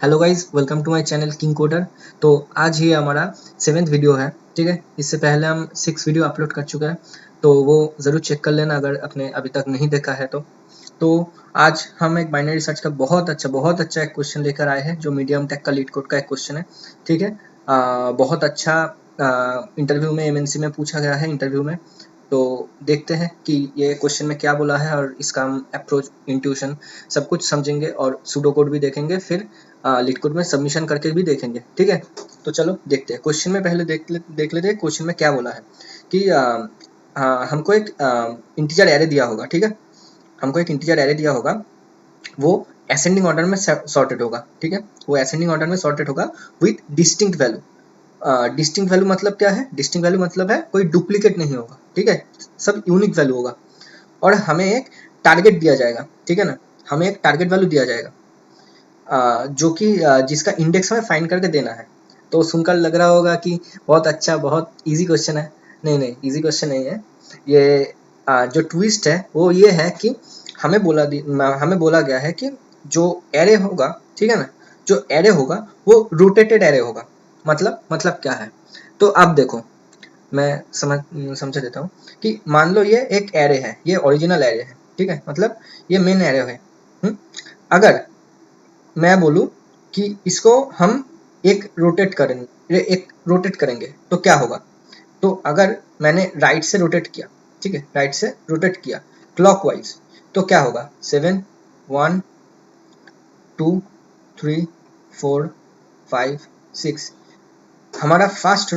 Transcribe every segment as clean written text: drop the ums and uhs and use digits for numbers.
Hello guys, welcome to my channel king coder. तो आज ही हमारा 7th वीडियो है। ठीक है, इससे पहले हम 6 वीडियो अपलोड कर चुके हैं, तो वो ज़रूर चेक कर लेना अगर आपने अभी तक नहीं देखा है तो आज हम एक बाइनरी सर्च का बहुत अच्छा एक क्वेश्चन लेकर आए हैं, जो मीडियम टेक का लीड कोड का एक क्वेश्चन है। ठीक है, बहुत अच्छा इंटरव्यू में एमएनसी में पूछा गया है इंटरव्यू में। तो देखते हैं कि ये क्वेश्चन में क्या बोला है और इसका हम अप्रोच, इंट्यूशन सब कुछ समझेंगे और सूडो कोड भी देखेंगे, फिर लीड कोड में सबमिशन करके भी देखेंगे। ठीक है, तो चलो देखते हैं क्वेश्चन में। पहले देख लेते हैं क्वेश्चन में क्या बोला है कि हमको एक इंटीजर एरे दिया होगा। ठीक है, हमको एक इंटीजर एरे दिया होगा, वो असेंडिंग ऑर्डर में सॉर्टेड होगा। ठीक है, वो असेंडिंग ऑर्डर में सॉर्टेड होगा with distinct value. Distinct value मतलब क्या है? डिस्टिंक्ट वैल्यू मतलब है कोई डुप्लीकेट नहीं होगा। ठीक है, सब यूनिक वैल्यू होगा और हमें एक टारगेट दिया जाएगा। ठीक है ना, हमें एक टारगेट वैल्यू दिया जाएगा जो कि जिसका इंडेक्स हमें फाइंड करके देना है। तो सुनकर लग रहा होगा कि बहुत अच्छा, बहुत इजी क्वेश्चन है। नहीं, इजी क्वेश्चन नहीं है ये। जो ट्विस्ट है वो ये है कि हमें बोला गया है कि जो एरे होगा, ठीक है ना, जो एरे होगा वो रोटेटेड एरे होगा। मतलब क्या है? तो अब देखो, मैं समझा देता हूँ कि मान लो ये एक एरे है, ये ओरिजिनल एरे है। ठीक है, मतलब ये मेन एरे है। अगर मैं बोलूं कि इसको हम एक रोटेट करेंगे तो क्या होगा? तो अगर मैंने राइट से रोटेट किया, ठीक है, राइट से रोटेट किया क्लॉकवाइज, तो क्या होगा? 7 1 2 3 4 5 6। हमारा फास्ट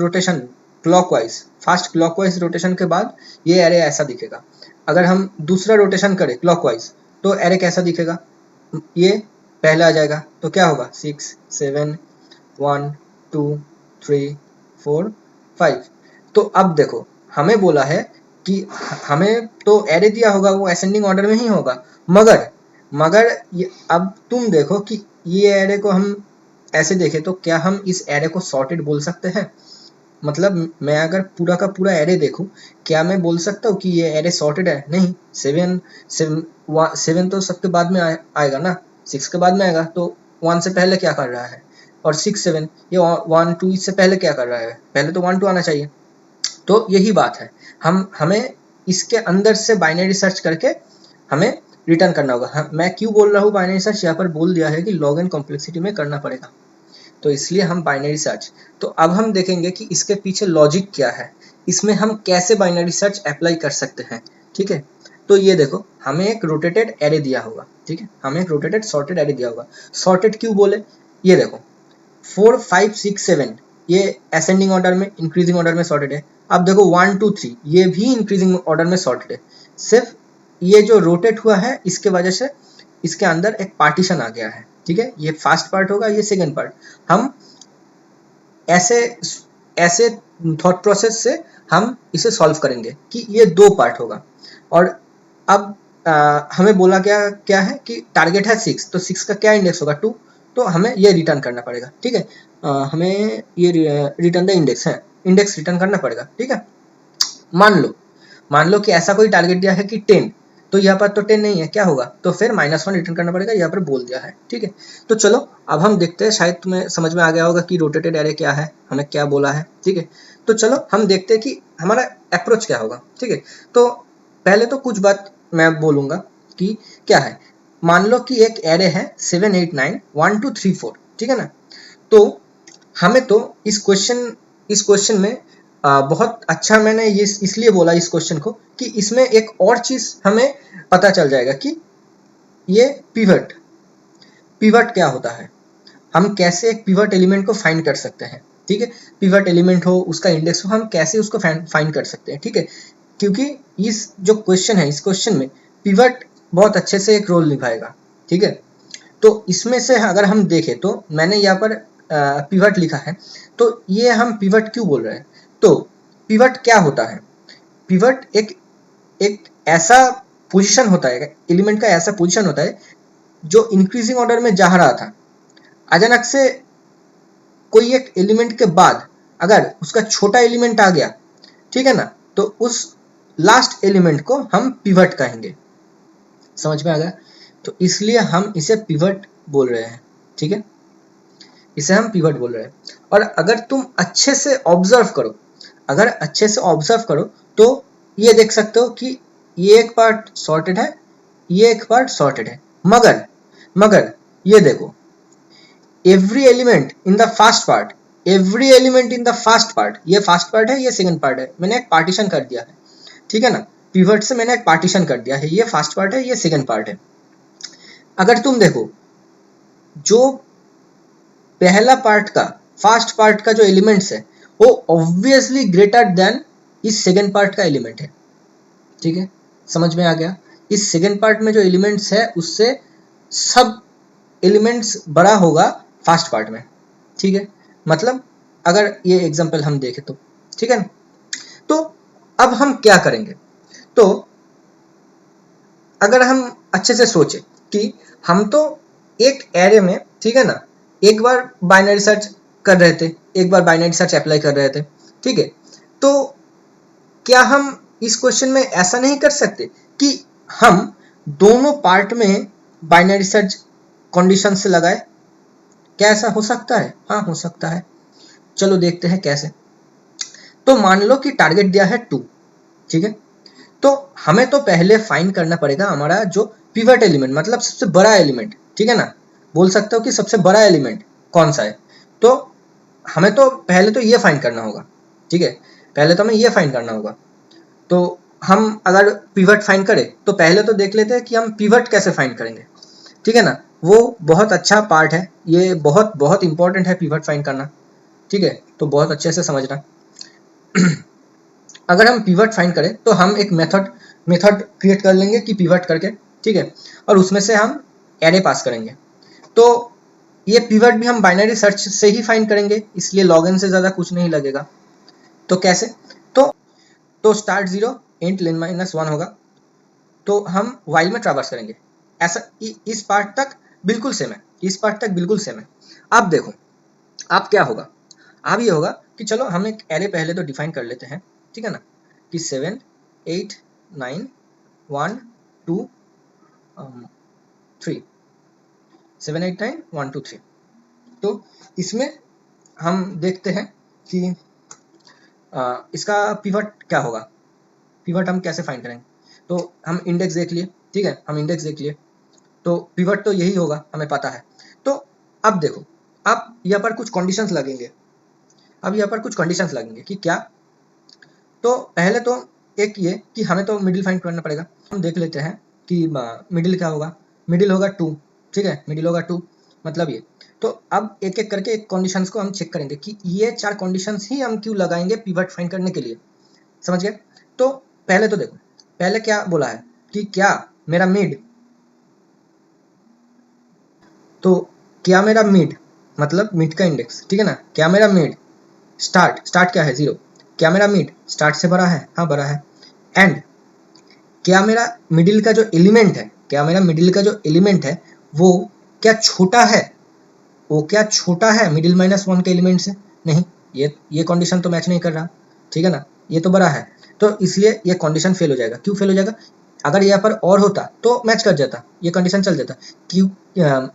क्लॉकवाइज रोटेशन के बाद ये एरे ऐसा दिखेगा। अगर हम दूसरा रोटेशन करें क्लॉकवाइज, तो एरे कैसा दिखेगा? ये पहला आ जाएगा, तो क्या होगा? 6 7 1 2 3 4 5। तो अब देखो, हमें बोला है कि हमें तो एरे दिया होगा वो असेंडिंग ऑर्डर में ही होगा, मगर अब तुम देखो कि ये एरे को हम ऐसे देखें तो क्या हम इस एरे को सॉर्टेड बोल सकते हैं? मतलब मैं अगर पूरा का पूरा एरे देखूं, क्या मैं बोल सकता हूँ कि ये एरे सॉर्टेड है? नहीं। 7 तो सबके बाद में आएगा ना, 6 के बाद में आएगा, तो 1 से पहले क्या कर रहा है? और 6 7 ये 1 2 इससे पहले क्या कर रहा है? पहले तो 1 2 आना चाहिए। तो यही बात है, हमें इसके अंदर से बाइनरी सर्च करके हमें रिटर्न करना होगा। मैं क्यों बोल रहा हूँ बाइनरी सर्च? यहाँ पर बोल दिया है कि लॉग एंड कॉम्प्लेक्सिटी में करना पड़ेगा, तो इसलिए हम बाइनरी सर्च। तो अब हम देखेंगे कि इसके पीछे लॉजिक क्या है, इसमें हम कैसे बाइनरी सर्च अप्लाई कर सकते हैं। ठीक है, तो ये देखो, हमें एक रोटेटेड एरे दिया होगा। ठीक है, हमें एक रोटेटेड सॉर्टेड एरे दिया होगा। सॉर्टेड क्यों बोले? ये देखो, 4 5 6 7 ये असेंडिंग ऑर्डर में, इंक्रीजिंग ऑर्डर में सॉर्टेड है। अब देखो 1 2 3 ये भी इंक्रीजिंग ऑर्डर में सॉर्टेड है। सिर्फ ये जो रोटेट हुआ है इसके वजह से इसके अंदर एक पार्टीशन आ गया है। ठीक है, ये फर्स्ट पार्ट होगा, ये सेकंड पार्ट। हम ऐसे ऐसे थॉट प्रोसेस से हम इसे सॉल्व करेंगे कि ये 2 पार्ट होगा। और अब हमें बोला गया क्या है कि टारगेट है 6, तो 6 का क्या इंडेक्स होगा? 2। तो हमें ये रिटर्न करना पड़ेगा। ठीक है, हमें ये रिटर्न द इंडेक्स है, इंडेक्स रिटर्न करना पड़ेगा। ठीक है, मान लो कि ऐसा कोई टारगेट दिया है कि 10, तो यहाँ पर तो 10 नहीं है, क्या होगा? तो फिर -1 रिटर्न करना पड़ेगा, यहाँ पर बोल दिया है। ठीक है, तो चलो अब हम देखते हैं, शायद तुम्हें समझ में आ गया होगा कि रोटेटेड एरे क्या है, हमें क्या बोला है। ठीक है, तो चलो हम देखते हैं कि हमारा अप्रोच क्या होगा। ठीक है, तो पहले तो कुछ बात मैं बोलूंगा कि क्या है। मान लो कि एक एरे है 7 8 9 1 2 3 4। ठीक है ना, तो हमें तो इस क्वेश्चन में बहुत अच्छा, मैंने ये इसलिए बोला इस क्वेश्चन को कि इसमें एक और चीज हमें पता चल जाएगा कि ये पिवट पिवट क्या होता है, हम कैसे एक पिवट एलिमेंट को फाइंड कर सकते हैं। ठीक है, पिवट एलिमेंट हो, उसका इंडेक्स हो, हम कैसे उसको फाइंड कर सकते हैं। ठीक है, क्योंकि इस जो क्वेश्चन है, इस क्वेश्चन में पिवट बहुत अच्छे से एक रोल निभाएगा। ठीक है, तो इसमें से अगर हम देखें तो मैंने यहाँ पर पिवट लिखा है, तो ये हम पिवट क्यों बोल रहे हैं? तो पिवट क्या होता है? पिवट एक एक ऐसा पोजीशन होता है, एलिमेंट का ऐसा पोजीशन होता है जो इंक्रीजिंग ऑर्डर में जा रहा था, अचानक से कोई एक एलिमेंट के बाद अगर उसका छोटा एलिमेंट आ गया, ठीक है ना, तो उस लास्ट एलिमेंट को हम पिवट कहेंगे। समझ में आ गया? तो इसलिए हम इसे पिवट बोल रहे हैं। ठीक है, इसे हम पिवट बोल रहे हैं। और अगर तुम अच्छे से ऑब्जर्व करो, अगर अच्छे से ऑब्जर्व करो तो ये देख सकते हो कि ये एक पार्ट सॉर्टेड है, ये एक पार्ट सॉर्टेड है, मगर मगर ये देखो, every element in the first part, every element in the first part, ये फर्स्ट पार्ट है, ये सेकंड पार्ट है, मैंने एक पार्टीशन कर दिया है, ठीक है ना, पिवट से मैंने एक पार्टीशन कर दिया है, ये फर्स्ट पार्ट है, ये सेकंड पार्ट है। अगर तुम देखो, जो पहला पार्ट का, फर्स्ट पार्ट का जो एलिमेंट्स है वो ऑब्वियसली ग्रेटर देन इस सेकंड पार्ट का एलिमेंट है, ठीक है, समझ में आ गया। इस सेकंड पार्ट में जो एलिमेंट्स है उससे सब एलिमेंट्स बड़ा होगा फर्स्ट पार्ट में, ठीक है, मतलब अगर ये एग्जांपल हम देखें तो, ठीक है ना। तो अब हम क्या करेंगे, तो अगर हम अच्छे से सोचें कि हम तो एक एरे में, ठीक है ना, एक बार बाइनरी सर्च कर रहे थे, एक बार बाइनरी सर्च अप्लाई कर रहे थे, ठीक है, तो क्या हम इस क्वेश्चन में ऐसा नहीं कर सकते कि हम दोनों पार्ट में बाइनरी सर्च कंडीशन से लगाए? क्या ऐसा हो सकता है? हाँ, हो सकता है। चलो देखते हैं कैसे। तो मान लो कि टारगेट दिया है 2, ठीक है, तो हमें तो पहले फाइंड करना पड़ेगा हमारा जो पिवट एलिमेंट, मतलब सबसे बड़ा एलिमेंट, ठीक है ना, बोल सकते हो कि सबसे बड़ा एलिमेंट कौन सा है। तो हमें तो पहले तो ये फाइंड करना होगा, ठीक है, पहले तो हमें ये फाइंड करना होगा। तो हम अगर पिवट फाइंड करें तो पहले तो देख लेते हैं कि हम पिवट कैसे फाइंड करेंगे, ठीक है ना, वो बहुत अच्छा पार्ट है, ये बहुत बहुत इंपॉर्टेंट है पिवट फाइंड करना, ठीक है, तो बहुत अच्छे से समझना। अगर हम पिवट फाइंड करें तो हम एक मेथड क्रिएट कर लेंगे कि पिवट करके, ठीक है, और उसमें से हम एरे पास करेंगे। तो ये पिवट भी हम बाइनरी सर्च से ही फाइंड करेंगे, इसलिए लॉगिन से ज़्यादा कुछ नहीं लगेगा। तो कैसे, तो स्टार्ट 0 इंट लेन -1 होगा, तो हम वाइल में ट्रैवर्स करेंगे, ऐसा इस पार्ट तक बिल्कुल सेम है, इस पार्ट तक बिल्कुल सेम है। अब देखो, अब क्या होगा, अब ये होगा कि चलो हम एक एरे पहले तो डिफाइन कर लेते हैं, ठीक है ना, कि 7 8 9 1 2 3, 7 8 9 1 2 3। तो इसमें हम देखते हैं कि इसका पिवट क्या होगा, पिवट हम कैसे फाइंड करेंगे। तो हम इंडेक्स देख लिए, ठीक है, हम इंडेक्स देख लिए, तो पिवट तो यही होगा, हमें पता है। तो अब देखो, अब यहाँ पर कुछ कंडीशंस लगेंगे, अब यहाँ पर कुछ कंडीशंस लगेंगे कि क्या, तो पहले तो एक ये कि हमें तो मिडिल फाइंड करना पड़ेगा। हम देख लेते हैं कि मिडिल क्या होगा, मिडिल होगा 2, ठीक है, मिडिल होगा 2, मतलब ये। तो अब एक एक करके एक कंडीशंस को हम चेक करेंगे कि ये 4 कंडीशंस ही हम क्यों लगाएंगे पिवट फाइंड करने के लिए, समझ गए। तो पहले तो देखो, पहले क्या बोला है कि क्या मेरा मिड, तो क्या मेरा मिड मतलब मिड का इंडेक्स, ठीक है ना, क्या मेरा मिड स्टार्ट क्या है 0, क्या मेरा मिड स्टार्ट से बड़ा है, हाँ बड़ा है। एंड क्या मेरा मिडिल का जो एलिमेंट है, क्या मेरा मिडिल का जो एलिमेंट है वो क्या छोटा है, वो क्या छोटा है मिडिल -1 के एलिमेंट से, नहीं, ये कंडीशन तो मैच नहीं कर रहा, ठीक है ना, ये तो बड़ा है, तो इसलिए ये कंडीशन फेल हो जाएगा। क्यों फेल हो जाएगा, अगर यहाँ पर और होता तो मैच कर जाता, ये कंडीशन चल जाता, क्यों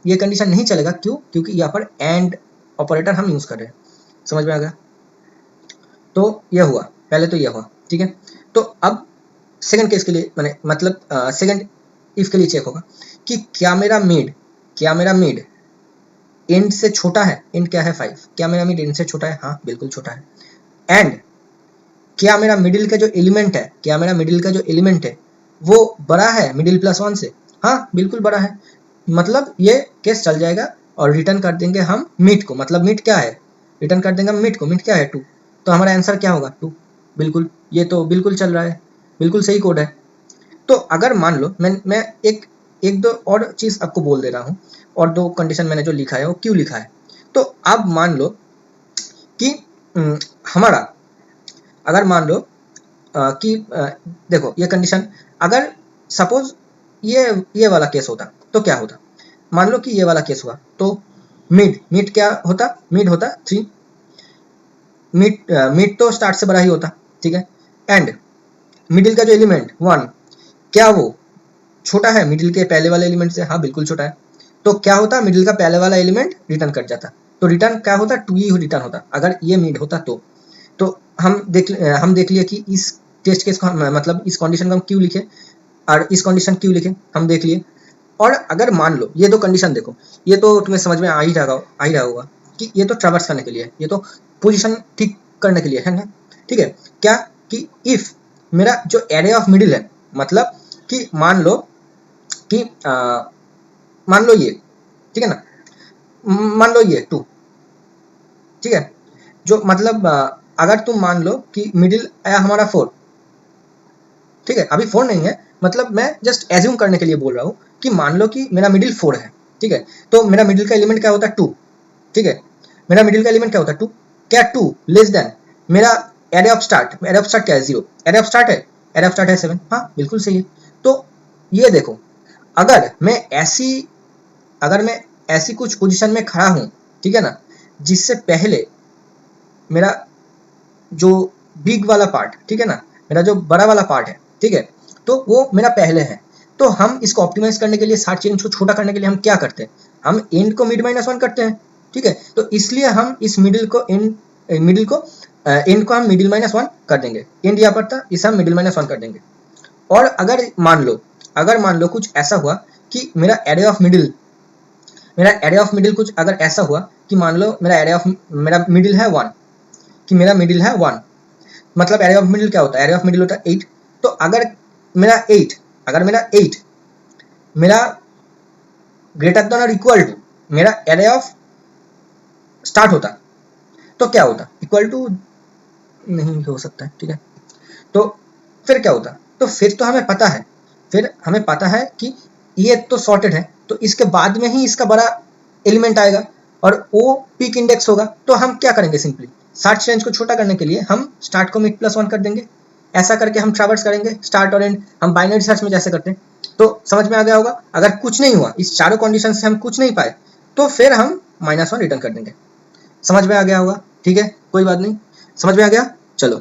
ये कंडीशन नहीं चलेगा, क्यों, क्योंकि यहाँ पर एंड ऑपरेटर हम यूज कर रहे हैं, समझ में आ गया। तो ये हुआ, पहले तो ये हुआ, ठीक है। तो अब सेकंड केस के लिए मतलब सेकंड इफ के लिए चेक होगा कि क्या मेरा मिड एंड से छोटा है, एंड क्या है 5, क्या मेरा मिड एंड से छोटा है, हाँ बिल्कुल छोटा है। एंड क्या मेरा मिडिल का जो एलिमेंट है, क्या मेरा मिडिल का जो एलिमेंट है वो बड़ा है मिडिल +1 से, हाँ बिल्कुल बड़ा है, मतलब ये केस चल जाएगा। और रिटर्न कर देंगे हम मिड को, मतलब मिड क्या है, रिटर्न कर देंगे हम मिड को, मिड क्या है 2, तो हमारा आंसर क्या होगा 2, बिल्कुल, ये तो बिल्कुल चल रहा है, बिल्कुल सही कोड है। तो अगर मान लो मैं एक दो और चीज़ आपको बोल दे रहा हूँ, और 2 कंडीशन मैंने जो लिखा है वो क्यों लिखा है। तो अब मान लो कि हमारा, अगर मान लो कि देखो ये कंडीशन, अगर सपोज ये वाला केस होता तो क्या होता, मान लो कि ये वाला केस हुआ, तो मिड क्या होता, मिड होता 3, मिड तो स्टार्ट से बड़ा ही होता, ठीक है। एंड मिडिल का जो एलिमेंट 1, क्या वो छोटा है मिडिल के पहले वाले एलिमेंट से, हाँ बिल्कुल छोटा है। तो क्या होता, मिडिल का पहले वाला एलिमेंट रिटर्न कर जाता, तो रिटर्न क्या होता, 2 ही रिटर्न होता अगर ये मिड होता तो हम देख लिए कि इस टेस्ट केस को मतलब इस कंडीशन को हम क्यों लिखे और इस कंडीशन क्यों लिखे हम देख लिए। और अगर मान लो ये दो कंडीशन देखो, ये तो तुम्हें समझ में आ ही रहा होगा कि ये तो ट्रैवर्स करने के लिए, ये तो पोजीशन ठीक करने के लिए है ना, ठीक है। क्या कि इफ मेरा जो एरे ऑफ मिडिल है, मतलब कि मान लो कि मान लो ये, ठीक है ना, मान लो ये 2, ठीक है, जो मतलब अगर तुम मान लो कि मिडिल आया हमारा 4, ठीक है, अभी 4 नहीं है, मतलब मैं जस्ट एज्यूम करने के लिए बोल रहा हूँ कि मान लो कि मेरा मिडिल 4 है, ठीक है, तो मेरा मिडिल का एलिमेंट क्या होता है 2, ठीक है, मेरा मिडिल का एलिमेंट क्या होता है 2, क्या 2 लेस देन मेरा एरे ऑफ स्टार्ट क्या है 0, एरे ऑफ स्टार्ट है 7, हाँ बिल्कुल सही है। तो ये देखो, अगर मैं ऐसी कुछ पोजीशन में खड़ा हूँ, ठीक है ना, जिससे पहले मेरा जो बिग वाला पार्ट, ठीक है ना, मेरा जो बड़ा वाला पार्ट है, ठीक है, तो वो मेरा पहले है, तो हम इसको ऑप्टिमाइज करने के लिए, साइड चेंज को छोटा करने के लिए हम क्या करते हैं, हम एंड को मिड -1 करते हैं, ठीक है, तो इसलिए हम इस मिडिल को एंड को हम मिडिल -1 कर देंगे, एंड यहाँ पर था, इसे हम मिडिल -1 कर देंगे। और अगर मान लो कुछ ऐसा हुआ कि मेरा एरे ऑफ मिडिल कुछ अगर ऐसा हुआ कि मान लो मेरा मिडिल है 1, कि मेरा मिडिल है 1, मतलब एरे ऑफ मिडिल क्या होता है, एरे ऑफ मिडिल होता है 8, तो अगर मेरा 8 मेरा ग्रेटर देन और इक्वल टू मेरा एरे ऑफ स्टार्ट होता, तो क्या होता, इक्वल टू नहीं हो सकता है, ठीक है, तो फिर क्या होता, तो फिर तो हमें पता है कि ये तो सॉर्टेड है, तो इसके बाद में ही इसका बड़ा एलिमेंट आएगा और वो पीक इंडेक्स होगा, तो हम क्या करेंगे, सिंपली सर्च रेंज को छोटा करने के लिए हम स्टार्ट को मिड +1 कर देंगे, ऐसा करके हम ट्रैवर्स करेंगे स्टार्ट और एंड, हम बाइनरी सर्च में जैसे करते हैं। तो समझ में आ गया होगा, अगर कुछ नहीं हुआ, इस चारों कंडीशन से हम कुछ नहीं पाए, तो फिर हम -1 रिटर्न कर देंगे। समझ में आ गया होगा, ठीक है, कोई बात नहीं, समझ में आ गया। चलो,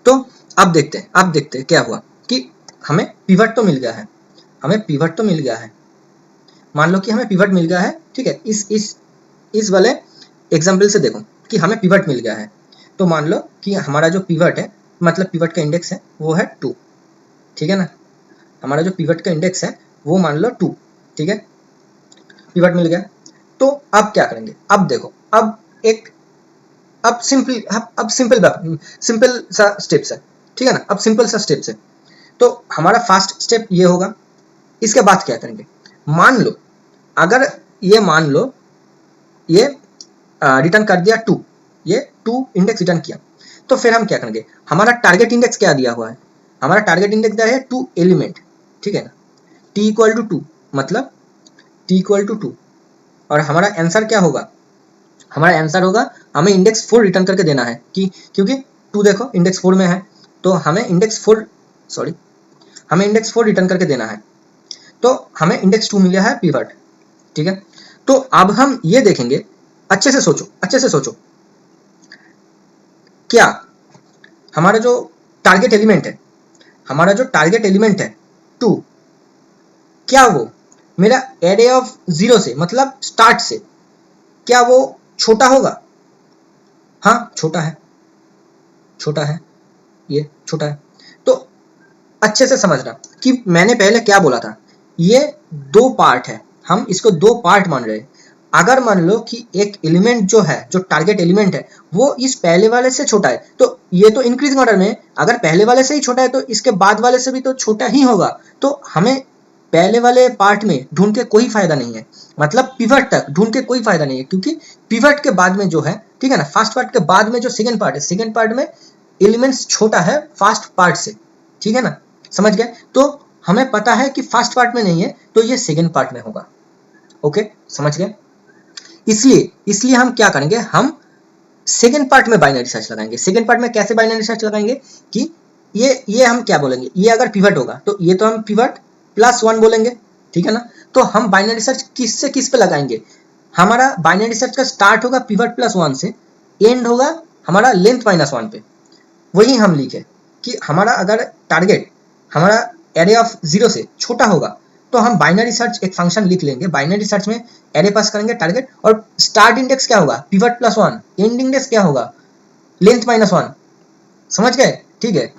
तो अब देखते हैं क्या हुआ कि हमें पिवट तो मिल गया है, मान लो कि हमें पिवट मिल गया है, ठीक है, इस वाले एग्जाम्पल से देखो कि हमें पिवट मिल गया है, तो मान लो कि हमारा जो पिवट है, मतलब पिवट का इंडेक्स है वो है 2, ठीक है ना, हमारा जो पिवट का इंडेक्स है वो मान लो 2, ठीक है, पिवट मिल गया। तो अब क्या करेंगे, अब देखो, अब सिंपल सा स्टेप्स है, ठीक है ना, अब सिंपल सा स्टेप्स है। तो हमारा फर्स्ट स्टेप ये होगा, इसके बाद क्या करेंगे, मान लो ये रिटर्न कर दिया 2, ये 2 इंडेक्स रिटर्न किया, तो फिर हम क्या करेंगे, हमारा टारगेट इंडेक्स क्या दिया हुआ है, हमारा टारगेट इंडेक्स दिया है 2 एलिमेंट, ठीक है ना, t = 2, मतलब t = 2, और हमारा आंसर क्या होगा, हमारा आंसर होगा हमें इंडेक्स 4 रिटर्न करके देना है, कि क्योंकि 2 देखो इंडेक्स 4 में है, तो हमें इंडेक्स 4 रिटर्न करके देना है, तो हमें इंडेक्स 2 मिला है पिवट, ठीक है। तो अब हम ये देखेंगे, अच्छे से सोचो, क्या हमारा जो टारगेट एलिमेंट है 2, क्या वो मेरा एरे ऑफ 0 से, मतलब स्टार्ट से, क्या वो छोटा होगा, हाँ छोटा है, ये छोटा है। तो अच्छे से समझना कि मैंने पहले क्या बोला था, ये 2 पार्ट है, हम इसको 2 पार्ट मान रहे हैं। अगर मान लो कि एक एलिमेंट जो है, जो टारगेट एलिमेंट है, वो इस पहले वाले से छोटा है, तो ये तो इंक्रीजिंग ऑर्डर में, अगर पहले वाले से ही छोटा है तो इसके बाद वाले से भी तो छोटा ही होगा, तो हमें पहले वाले पार्ट में ढूंढ के कोई फायदा नहीं है, मतलब पिवट तक ढूंढ के कोई फायदा नहीं है, क्योंकि पिवट के बाद में जो है, ठीक है ना, फर्स्ट पार्ट के बाद में जो सेकंड पार्ट है, सेकंड पार्ट में एलिमेंट्स छोटा है फर्स्ट पार्ट से, ठीक है ना, समझ गए। तो हमें पता है कि फर्स्ट पार्ट में नहीं है, तो ये सेकंड पार्ट में होगा, ओके, समझ गए। इसलिए हम क्या करेंगे, हम सेकंड पार्ट में बाइनरी सर्च लगाएंगे। सेकंड पार्ट में कैसे बाइनरी सर्च लगाएंगे कि ये हम क्या बोलेंगे, ये अगर पिवट होगा तो ये तो हम पिवट +1 बोलेंगे, ठीक है ना। तो हम बाइनरी सर्च किस पे लगाएंगे, हमारा बाइनरी सर्च का स्टार्ट होगा पिवट +1 से, एंड होगा हमारा लेंथ -1 पे। वही हम लिखे कि हमारा अगर टारगेट हमारा एरे ऑफ 0 से छोटा होगा, तो हम बाइनरी सर्च एक फंक्शन लिख लेंगे, बाइनरी सर्च में एरे पास करेंगे टारगेट, और स्टार्ट इंडेक्स क्या होगा, पिवट प्लस 1, एंड इंडेक्स क्या होगा, लेंथ माइनस 1। समझ गए? ठीक है।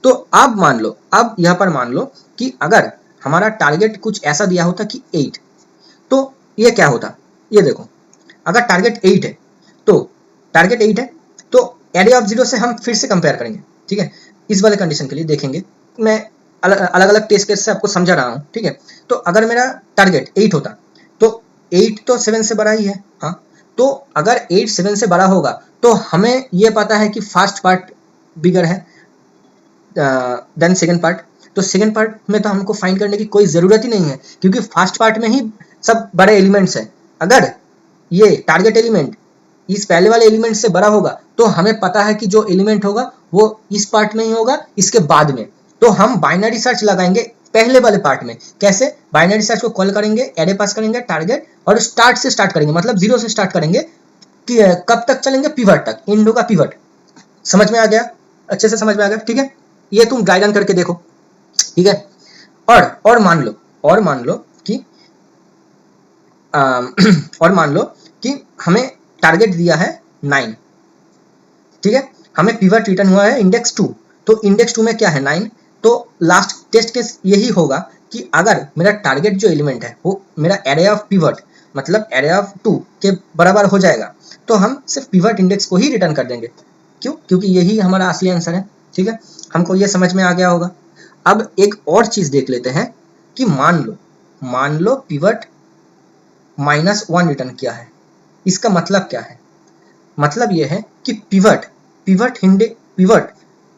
तो अब मान लो, अब यहाँ पर मान लो कि अगर हमारा टारगेट कुछ ऐसा दिया होता कि 8, तो ये क्या होता, ये देखो, अगर टारगेट 8 है तो टारगेट 8 है तो एरे ऑफ 0 से हम फिर से कंपेयर करेंगे, ठीक है। इस वाले कंडीशन के लिए देखेंगे, मैं अलग अलग टेस्ट केस से आपको समझा रहा हूँ, ठीक है। तो अगर मेरा टारगेट 8 होता तो 8 तो 7 से बड़ा ही है, हाँ। तो अगर 8 7 से बड़ा होगा तो हमें ये पता है कि फर्स्ट पार्ट बिगर है देन सेकंड पार्ट, तो सेकंड पार्ट में तो हमको फाइंड करने की कोई ज़रूरत ही नहीं है, क्योंकि फर्स्ट पार्ट में ही सब बड़े एलिमेंट्स हैं। अगर ये टारगेट एलिमेंट इस पहले वाले एलिमेंट से बड़ा होगा तो हमें पता है कि जो एलिमेंट होगा वो इस पार्ट में ही होगा, इसके बाद में। तो हम बाइनरी सर्च लगाएंगे पहले वाले पार्ट में। कैसे? बाइनरी सर्च को कॉल करेंगे, एरे पास करेंगे टारगेट, और स्टार्ट से स्टार्ट करेंगे, मतलब 0 से स्टार्ट करेंगे कि कब तक चलेंगे, पिवट तक, एंड होगा पिवट। समझ में आ गया? अच्छे से समझ में आ गया, ठीक है। ये तुम ड्राई रन करके देखो, ठीक है। और मान लो कि और मान लो कि हमें टारगेट दिया है 9, ठीक है। हमें पिवट रिटर्न हुआ है इंडेक्स 2, तो इंडेक्स 2 में क्या है, 9। तो लास्ट टेस्ट केस यही होगा कि अगर मेरा टारगेट जो एलिमेंट है वो मेरा एरे ऑफ पिवट मतलब एरे ऑफ 2 के बराबर हो जाएगा, तो हम सिर्फ पिवट इंडेक्स को ही रिटर्न कर देंगे। क्यों? क्योंकि यही हमारा असली आंसर है, ठीक है। हमको ये समझ में आ गया होगा। अब एक और चीज देख लेते हैं कि मान लो पिवट -1 रिटर्न किया है, इसका मतलब क्या है? मतलब यह है कि पिवट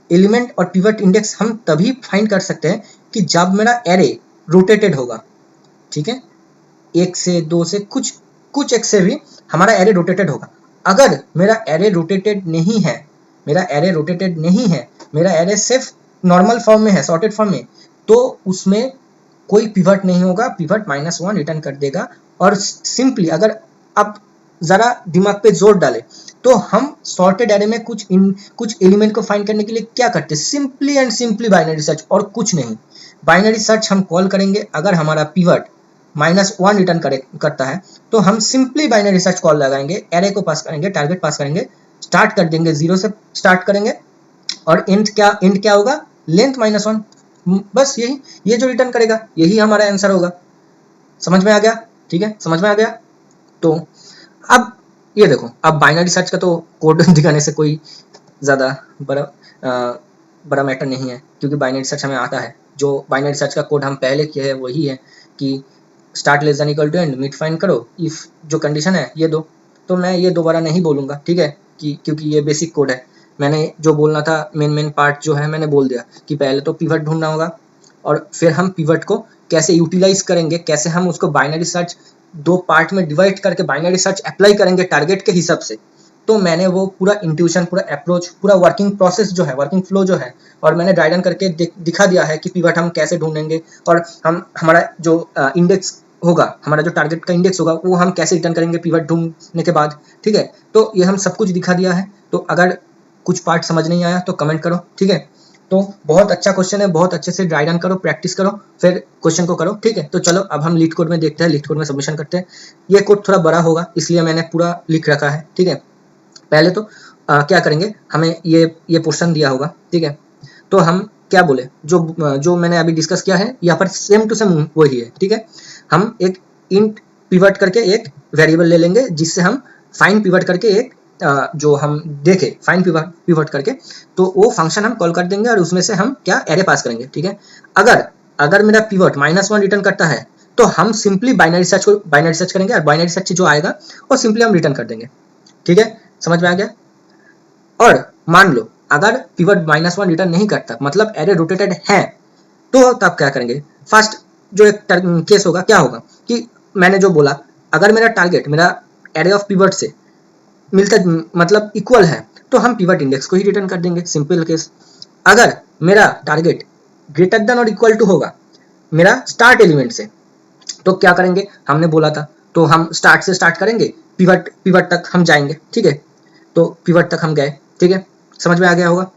एलिमेंट और पिवट इंडेक्स हम तभी फाइंड कर सकते हैं कि जब मेरा एरे रोटेटेड होगा, ठीक है। 1 से 2 से कुछ एक से भी हमारा एरे रोटेटेड होगा। अगर मेरा एरे रोटेटेड नहीं है, मेरा एरे सिर्फ नॉर्मल फॉर्म में है, सॉर्टेड फॉर्म में, तो उसमें कोई पिवट नहीं होगा, पिवट -1 रिटर्न कर देगा। और सिंपली अगर आप जरा दिमाग पे जोर डालें तो हम सॉर्टेड एरे में कुछ एलिमेंट को फाइंड करने के लिए क्या करते हैं, simply and simply binary search, और कुछ नहीं। बाइनरी सर्च हम कॉल करेंगे, अगर हमारा पिवट -1 रिटर्न करता है तो हम सिंपली बाइनरी सर्च कॉल लगाएंगे, एरे को पास करेंगे, टारगेट पास करेंगे, स्टार्ट कर देंगे, 0 से स्टार्ट करेंगे, और एंड क्या होगा, लेंथ -1। बस यही, ये जो रिटर्न करेगा यही हमारा आंसर होगा। समझ में आ गया? ठीक है, समझ में आ गया। तो अब ये देखो, अब बाइनरी सर्च का तो कोड दिखाने से कोई ज़्यादा बड़ा मैटर नहीं है, क्योंकि बाइनरी सर्च हमें आता है। जो बाइनरी सर्च का कोड हम पहले किए हैं वही है कि start less than equal to end, mid find करो, इफ जो कंडीशन है ये दो। तो मैं ये दोबारा नहीं बोलूँगा, ठीक है, क्योंकि ये बेसिक कोड है। मैंने जो बोलना था मेन पार्ट जो है मैंने बोल दिया कि पहले तो पिवट ढूंढना होगा, और फिर हम पिवट को कैसे यूटिलाइज करेंगे, कैसे हम उसको बाइनरी सर्च 2 पार्ट में डिवाइड करके बाइनरी सर्च अप्लाई करेंगे टारगेट के हिसाब से। तो मैंने वो पूरा इंट्यूशन, पूरा अप्रोच, पूरा वर्किंग प्रोसेस जो है, वर्किंग फ्लो जो है, और मैंने ड्राई रन करके दिखा दिया है कि पिवट हम कैसे ढूंढेंगे, और हमारा जो इंडेक्स होगा, हमारा जो टारगेट का इंडेक्स होगा वो हम कैसे रिटर्न करेंगे पिवट ढूंढने के बाद, ठीक है। तो ये हम सब कुछ दिखा दिया है। तो अगर कुछ पार्ट समझ नहीं आया तो कमेंट करो, ठीक है। तो बहुत अच्छा क्वेश्चन है, बहुत अच्छे से ड्राई रन करो, प्रैक्टिस करो, फिर क्वेश्चन को करो, ठीक है। तो चलो अब हम लीड कोड में देखते हैं, लीड कोड में सबमिशन करते हैं। ये कोड थोड़ा बड़ा होगा इसलिए मैंने पूरा लिख रखा है, ठीक है। पहले तो क्या करेंगे, हमें ये पोर्शन दिया होगा, ठीक है। तो हम क्या बोले, जो मैंने अभी डिस्कस किया है यहाँ पर सेम टू सेम वही है, ठीक है। हम एक इंट पिवट करके एक वेरिएबल ले लेंगे, जिससे हम फाइंड पिवट करके एक जो हम देखे फाइंड पिवट करके, तो वो फंक्शन हम कॉल कर देंगे, और उसमें से हम क्या एरे पास करेंगे, ठीक है। अगर मेरा पिवट -1 रिटर्न करता है तो हम सिंपली बाइनरी सर्च करेंगे, और बाइनरी सर्च जो आएगा वो सिंपली हम रिटर्न कर देंगे, ठीक है। समझ में आ गया? और मान लो अगर पिवट -1 रिटर्न नहीं करता, मतलब एरे रोटेटेड है, तो तब क्या करेंगे। फर्स्ट जो एक केस होगा, क्या होगा कि मैंने जो बोला, अगर मेरा टारगेट मेरा एरे ऑफ पिवट से मिलता मतलब इक्वल है, तो हम पिवट इंडेक्स को ही रिटर्न कर देंगे, सिंपल केस। अगर मेरा टारगेट ग्रेटर देन और इक्वल टू होगा मेरा स्टार्ट एलिमेंट से, तो क्या करेंगे, हमने बोला था, तो हम स्टार्ट से स्टार्ट करेंगे, पिवट तक हम जाएंगे, ठीक है। तो पिवट तक हम गए, ठीक है, समझ में आ गया होगा।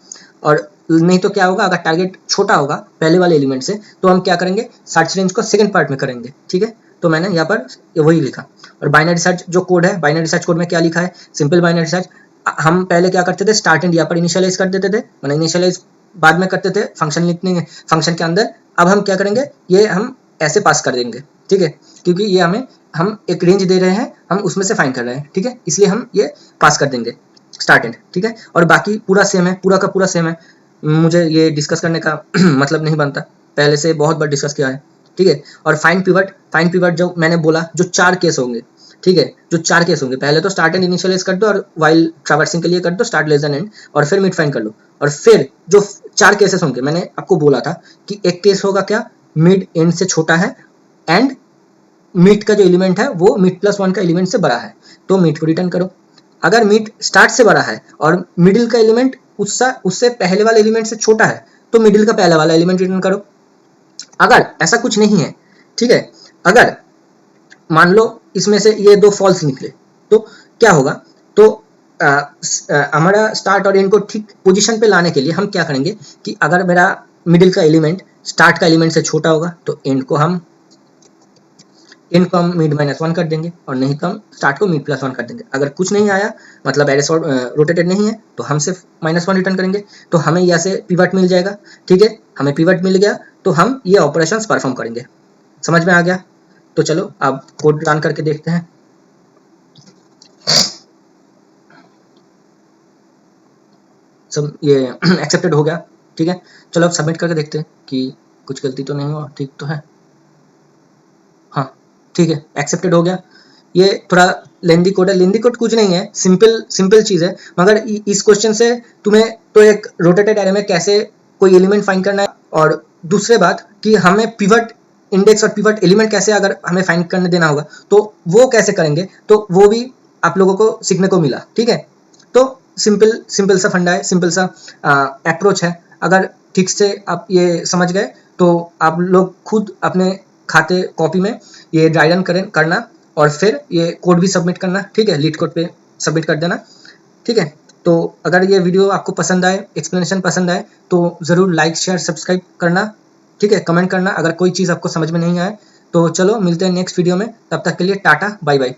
और नहीं तो क्या होगा, अगर टारगेट छोटा होगा पहले वाले एलिमेंट से तो हम क्या करेंगे, सर्च रेंज को सेकंड पार्ट में करेंगे, ठीक है। तो मैंने यहाँ पर वही लिखा। और बाइनरी सर्च जो कोड है, बाइनरी सर्च कोड में क्या लिखा है, सिंपल बाइनरी सर्च। हम पहले क्या करते थे, स्टार्ट एंड यहाँ पर इनिशियलाइज कर देते थे, मैंने इनिशियलाइज बाद में करते थे फंक्शन लिखने फंक्शन के अंदर। अब हम क्या करेंगे, ये हम ऐसे पास कर देंगे, ठीक है, क्योंकि ये हम एक रेंज दे रहे हैं, हम उसमें से फाइंड कर रहे हैं, ठीक है, इसलिए हम ये पास कर देंगे स्टार्ट एंड, ठीक है। और बाकी पूरा सेम है, पूरा का पूरा सेम है, मुझे ये डिस्कस करने का मतलब नहीं बनता, पहले से बहुत बार डिस्कस किया है, ठीक है। और फाइंड पिवट जो मैंने बोला, जो 4 केस होंगे, ठीक है, जो 4 केस होंगे, पहले तो स्टार्ट एंड इनिशियलाइज कर दो और वाइल ट्रैवर्सिंग के लिए कर दो स्टार्ट लेस देन एंड, और फिर मिड फाइंड कर लो। और फिर जो 4 केसेस होंगे, मैंने आपको बोला था कि एक केस होगा क्या, मिड एंड से छोटा है एंड मिड का जो एलिमेंट है वो मिड प्लस 1 का एलिमेंट से बड़ा है, तो मिड को रिटर्न करो। अगर मिड स्टार्ट से बड़ा है और मिडिल का एलिमेंट उससे पहले वाले एलिमेंट से छोटा है, तो मिडिल का पहला वाला एलिमेंट रिटर्न करो। अगर ऐसा कुछ नहीं है, ठीक है, अगर मान लो इसमें से ये 2 फॉल्स निकले, तो क्या होगा, तो हमारा स्टार्ट और एंड को ठीक पोजीशन पे लाने के लिए हम क्या करेंगे कि अगर मेरा मिडिल का एलिमेंट स्टार्ट का एलिमेंट से छोटा होगा तो एंड को हम मिड -1 कर देंगे, और नहीं तो हम स्टार्ट को मिड +1 कर देंगे। अगर कुछ नहीं आया, मतलब एरे रोटेटेड नहीं है, तो हम सिर्फ -1 रिटर्न करेंगे, तो हमें यहाँ से पिवट मिल जाएगा, ठीक है, हमें पिवट मिल गया तो हम ये ऑपरेशंस परफॉर्म करेंगे। समझ में आ गया? तो चलो अब कोड रन करके देखते हैं। सब ये एक्सेप्टेड हो गया, ठीक है। चलो अब सबमिट करके देखते हैं कि कुछ गलती तो नहीं हुआ, ठीक तो है, हाँ ठीक है, एक्सेप्टेड हो गया। ये थोड़ा लेंदी कोड है, लेंदी कोड कुछ नहीं है, सिंपल चीज़ है, मगर इस क्वेश्चन से तुम्हें तो एक रोटेटेड एरे में कैसे कोई एलिमेंट फाइंड करना है, और दूसरे बात कि हमें पिवट इंडेक्स और पिवट एलिमेंट कैसे अगर हमें फाइंड करने देना होगा तो वो कैसे करेंगे, तो वो भी आप लोगों को सीखने को मिला, ठीक है। तो सिंपल सा फंडा है, सिंपल सा अप्रोच है। अगर ठीक से आप ये समझ गए तो आप लोग खुद अपने खाते कॉपी में ये ड्राई रन करना और फिर ये कोड भी सबमिट करना, ठीक है, लीड कोड पे सबमिट कर देना, ठीक है। तो अगर ये वीडियो आपको पसंद आए, एक्सप्लेनेशन पसंद आए, तो ज़रूर लाइक शेयर सब्सक्राइब करना, ठीक है, कमेंट करना अगर कोई चीज़ आपको समझ में नहीं आए। तो चलो मिलते हैं नेक्स्ट वीडियो में, तब तक के लिए टाटा बाय बाय।